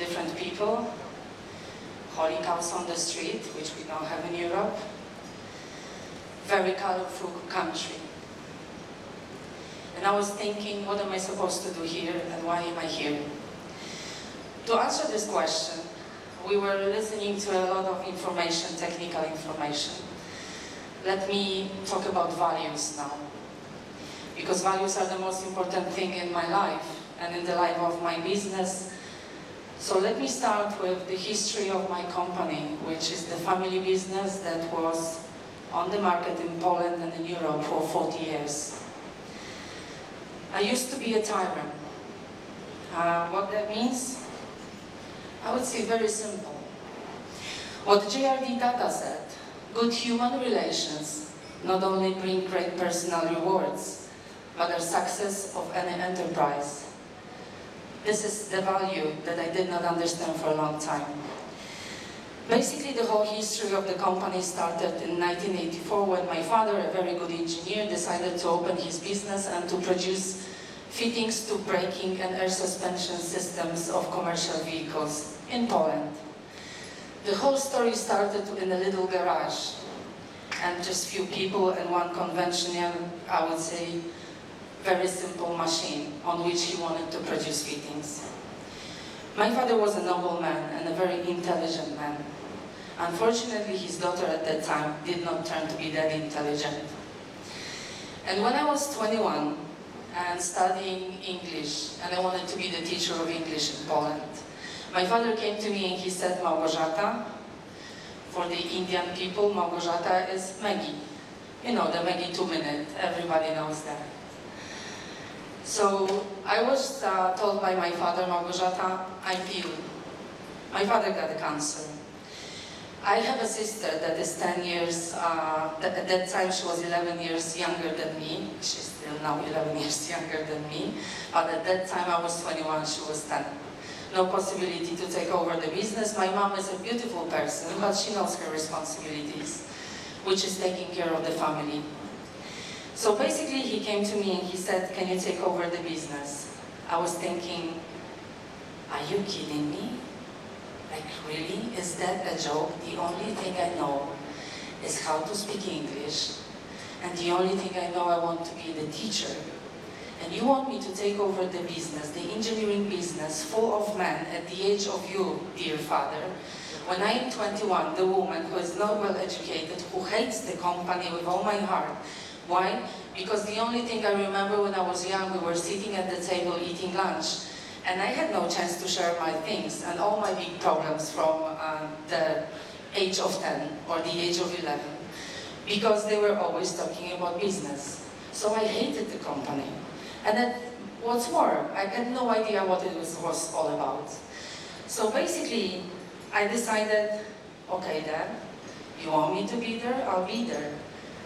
different people, holy cows on the street, which we don't have in Europe, very colorful country. And I was thinking, what am I supposed to do here and why am I here? To answer this question, we were listening to a lot of information, technical information. Let me talk about values now. Because values are the most important thing in my life and in the life of my business. So let me start with the history of my company, which is the family business that was on the market in Poland and in Europe for 40 years. I used to be a tyrant. What that means? I would say very simple. What JRD Tata said, good human relations not only bring great personal rewards, but are success of any enterprise. This is the value that I did not understand for a long time. Basically, the whole history of the company started in 1984 when my father, a very good engineer, decided to open his business and to produce fittings to braking and air suspension systems of commercial vehicles in Poland. The whole story started in a little garage and just few people and one conventional, I would say, very simple machine on which he wanted to produce fittings. My father was a noble man and a very intelligent man. Unfortunately, his daughter at that time did not turn to be that intelligent. And when I was 21, and studying English, and I wanted to be the teacher of English in Poland. My father came to me and he said, Małgorzata, for the Indian people, Małgorzata is Maggie. You know, the Maggie 2-minute, everybody knows that. So I was told by my father, Małgorzata, I'm ill. My father got cancer. I have a sister that is 10 years, at that time she was 11 years younger than me. She's still now 11 years younger than me. But at that time I was 21, she was 10. No possibility to take over the business. My mom is a beautiful person, but she knows her responsibilities, which is taking care of the family. So basically he came to me and he said, can you take over the business? I was thinking, are you kidding me? Like, really? Is that a joke? The only thing I know is how to speak English. And the only thing I know, I want to be the teacher. And you want me to take over the business, the engineering business, full of men at the age of you, dear father. When I am 21, the woman who is not well educated, who hates the company with all my heart. Why? Because the only thing I remember when I was young, we were sitting at the table eating lunch. And I had no chance to share my things and all my big problems from the age of 10 or the age of 11, because they were always talking about business. So I hated the company. And then, what's more, I had no idea what it was all about. So basically, I decided, okay then, you want me to be there, I'll be there.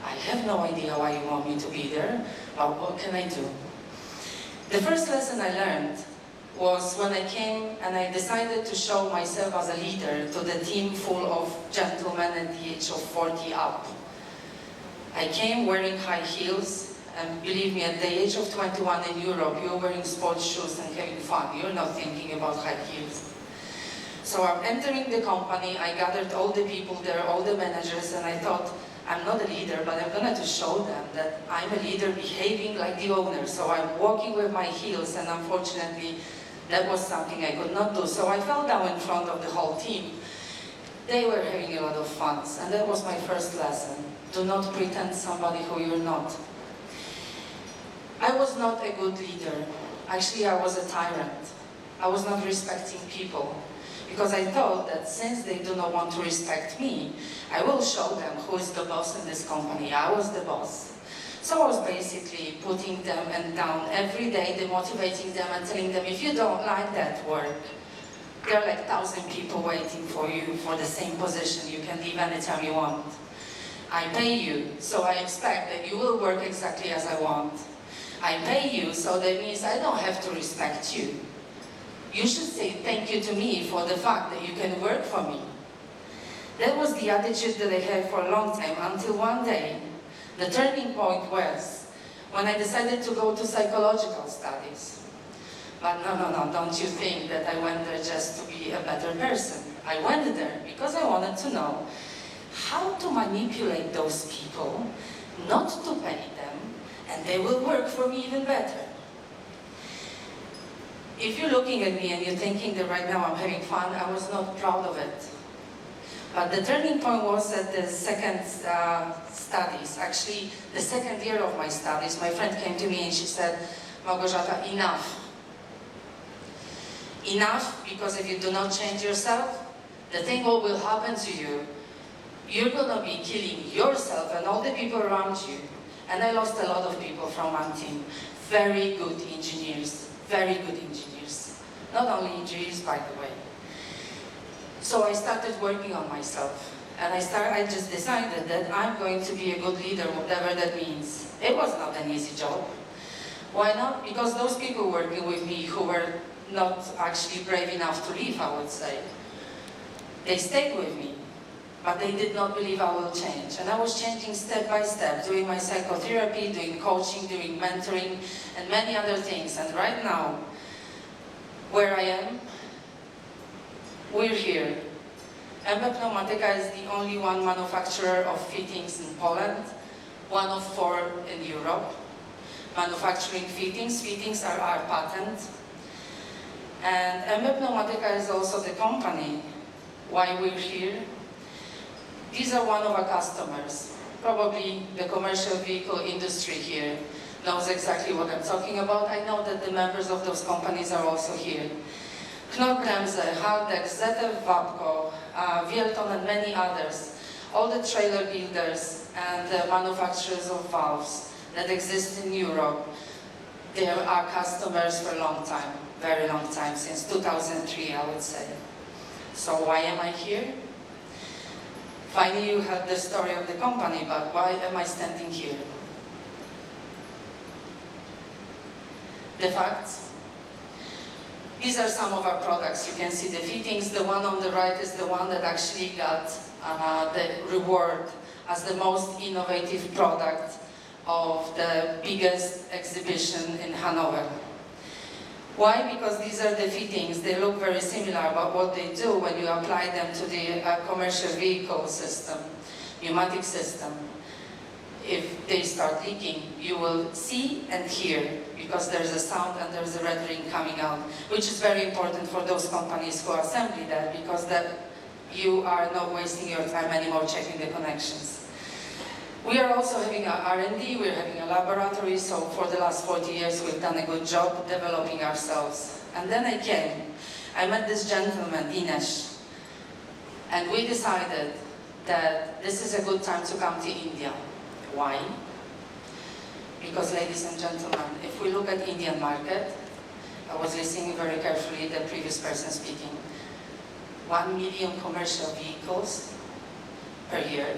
I have no idea why you want me to be there, but what can I do? The first lesson I learned was when I came and I decided to show myself as a leader to the team full of gentlemen at the age of 40 up. I came wearing high heels, and believe me, at the age of 21 in Europe, you're wearing sports shoes and having fun. You're not thinking about high heels. So I'm entering the company, I gathered all the people there, all the managers, and I thought, I'm not a leader, but I'm going to show them that I'm a leader behaving like the owner. So I'm walking with my heels, and unfortunately, that was something I could not do. So I fell down in front of the whole team. They were having a lot of fun, and that was my first lesson. Do not pretend somebody who you're not. I was not a good leader. Actually, I was a tyrant. I was not respecting people. Because I thought that since they do not want to respect me, I will show them who is the boss in this company. I was the boss. So I was basically putting them down every day, demotivating them and telling them, if you don't like that work, there are like 1,000 people waiting for you for the same position. You can leave anytime you want. I pay you, so I expect that you will work exactly as I want. I pay you, so that means I don't have to respect you. You should say thank you to me for the fact that you can work for me. That was the attitude that I had for a long time, until one day, the turning point was when I decided to go to psychological studies. But no, don't you think that I went there just to be better person. I went there because I wanted to know how to manipulate those people, not to pay them, and they will work for me even better. If you're looking at me and you're thinking that right now I'm having fun, I was not proud of it. But the turning point was at the second studies, actually the second year of my studies. My friend came to me and she said, Małgorzata, enough. Enough, because if you do not change yourself, the thing what will happen to you, you're going to be killing yourself and all the people around you. And I lost a lot of people from my team. Very good engineers, very good engineers. Not only engineers, by the way. So I started working on myself. And I just decided that I'm going to be a good leader, whatever that means. It was not an easy job. Why not? Because those people working with me who were not actually brave enough to leave, I would say, they stayed with me. But they did not believe I will change. And I was changing step by step, doing my psychotherapy, doing coaching, doing mentoring, and many other things. And right now, where I am, we're here. Pneumatics is the only one manufacturer of fittings in Poland, one of 4 in Europe. Manufacturing fittings. Fittings are our patent. And Pneumatics is also the company why we're here. These are one of our customers. Probably the commercial vehicle industry here knows exactly what I'm talking about. I know that the members of those companies are also here. Knorr-Bremse, Haldex, ZF Wabco, Vielton and many others. All the trailer builders and the manufacturers of valves that exist in Europe, they are our customers for a long time, very long time, since 2003 I would say. So why am I here? Finally, you heard the story of the company, but why am I standing here? The facts. These are some of our products. You can see the fittings. The one on the right is the one that actually got the reward as the most innovative product of the biggest exhibition in Hanover. Why? Because these are the fittings. They look very similar, but what they do when you apply them to the commercial vehicle system, pneumatic system, if they start leaking, you will see and hear, because there's a sound and there's a red ring coming out, which is very important for those companies who assemble that, because that you are not wasting your time anymore checking the connections. We are also having a R&D, we're having a laboratory, so for the last 40 years we've done a good job developing ourselves. And then I met this gentleman, Dinesh, and we decided that this is a good time to come to India. Why? Because, ladies and gentlemen, if we look at Indian market, I was listening very carefully to the previous person speaking, 1 million commercial vehicles per year.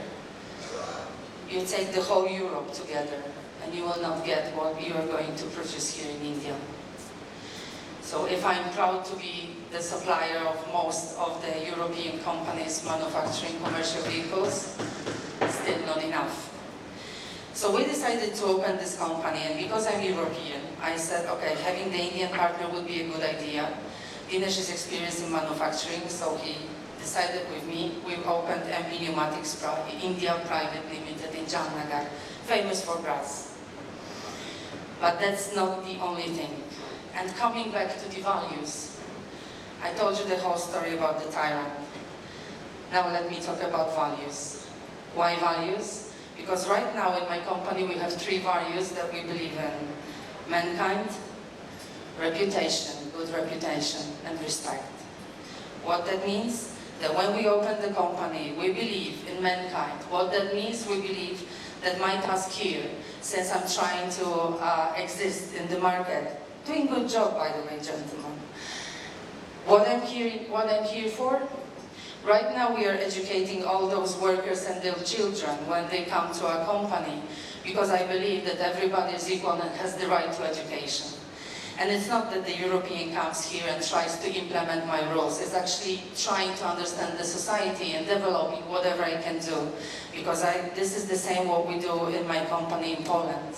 You take the whole Europe together and you will not get what you are going to produce here in India. So if I'm proud to be the supplier of most of the European companies manufacturing commercial vehicles, still not enough. So we decided to open this company, and because I'm European, I said, okay, having the Indian partner would be a good idea. Dinesh is experienced in manufacturing, so he decided with me, we've opened MP Pneumatics India Private Limited in Jamnagar, famous for brass. But that's not the only thing. And coming back to the values, I told you the whole story about the Tyrant. Now let me talk about values. Why values? Because right now in my company we have 3 values that we believe in. Mankind, reputation, good reputation, and respect. What that means? That when we open the company, we believe in mankind. What that means, we believe that my task here, since I'm trying to exist in the market, doing a good job, by the way, gentlemen. What I'm here for? Right now we are educating all those workers and their children when they come to our company, because I believe that everybody is equal and has the right to education. And it's not that the European comes here and tries to implement my rules. It's actually trying to understand the society and developing whatever I can do. Because this is the same what we do in my company in Poland.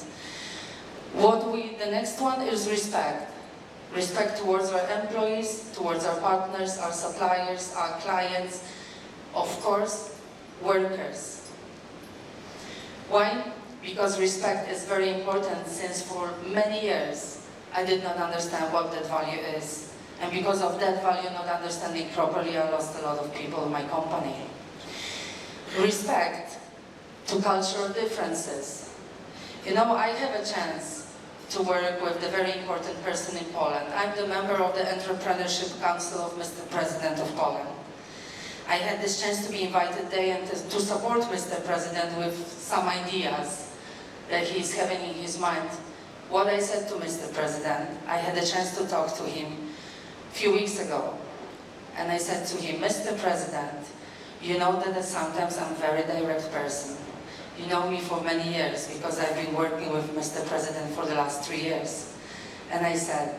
The next one is respect. Respect towards our employees, towards our partners, our suppliers, our clients, of course, workers. Why? Because respect is very important, since for many years I did not understand what that value is. And because of that value not understanding properly, I lost a lot of people in my company. Respect to cultural differences. You know, I have a chance to work with the very important person in Poland. I'm the member of the Entrepreneurship Council of Mr. President of Poland. I had this chance to be invited there and to support Mr. President with some ideas that he's having in his mind. What I said to Mr. President, I had a chance to talk to him a few weeks ago. And I said to him, Mr. President, you know that sometimes I'm a very direct person. You know me for many years because I've been working with Mr. President for the last 3 years. And I said,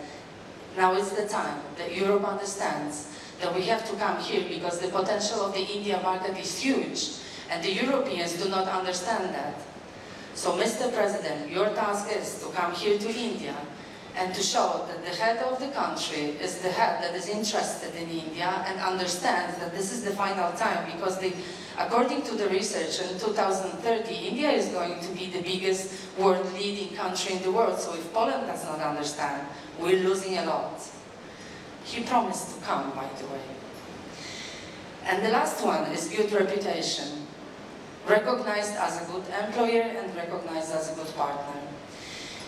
now is the time that Europe understands that we have to come here because the potential of the India market is huge and the Europeans do not understand that. So Mr. President, your task is to come here to India and to show that the head of the country is the head that is interested in India and understands that this is the final time, because according to the research in 2030, India is going to be the biggest world leading country in the world. So if Poland does not understand, we're losing a lot. He promised to come, by the way. And the last one is good reputation. Recognized as a good employer and recognized as a good partner.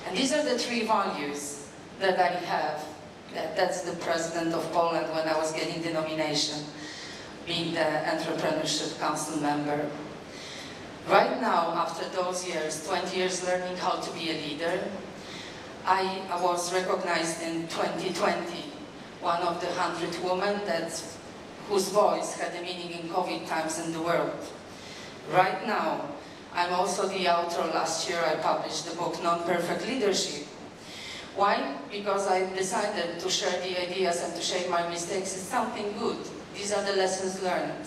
And these are the 3 values that I have. That's the President of Poland when I was getting the nomination, being the Entrepreneurship Council member. Right now, after those years, 20 years learning how to be a leader, I was recognized in 2020, one of the 100 women whose voice had a meaning in COVID times in the world. Right now, I'm also the author. Last year I published the book Non-Perfect Leadership. Why? Because I decided to share the ideas and to share my mistakes is something good. These are the lessons learned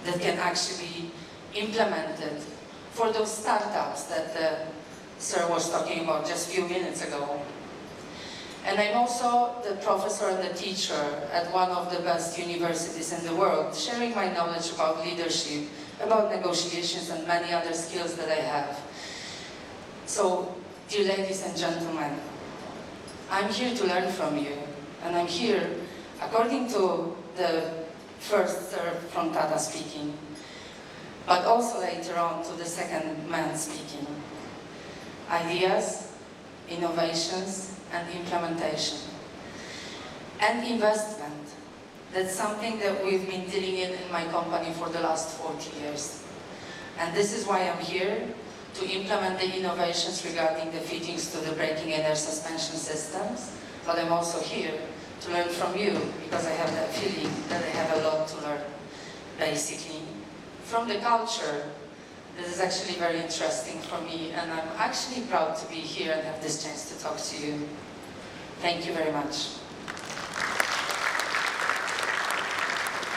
that can actually be implemented for those startups that Sir was talking about just a few minutes ago. And I'm also the professor and the teacher at one of the best universities in the world, sharing my knowledge about leadership, about negotiations and many other skills that I have. So, dear ladies and gentlemen, I'm here to learn from you, and I'm here, according to the first Sir from Tata speaking, but also later on to the second man speaking. Ideas, innovations, and implementation. And investment. That's something that we've been dealing in my company for the last 40 years. And this is why I'm here, to implement the innovations regarding the fittings to the braking and air suspension systems. But I'm also here to learn from you, because I have that feeling that I have a lot to learn, basically. From the culture, this is actually very interesting for me, and I'm actually proud to be here and have this chance to talk to you. Thank you very much.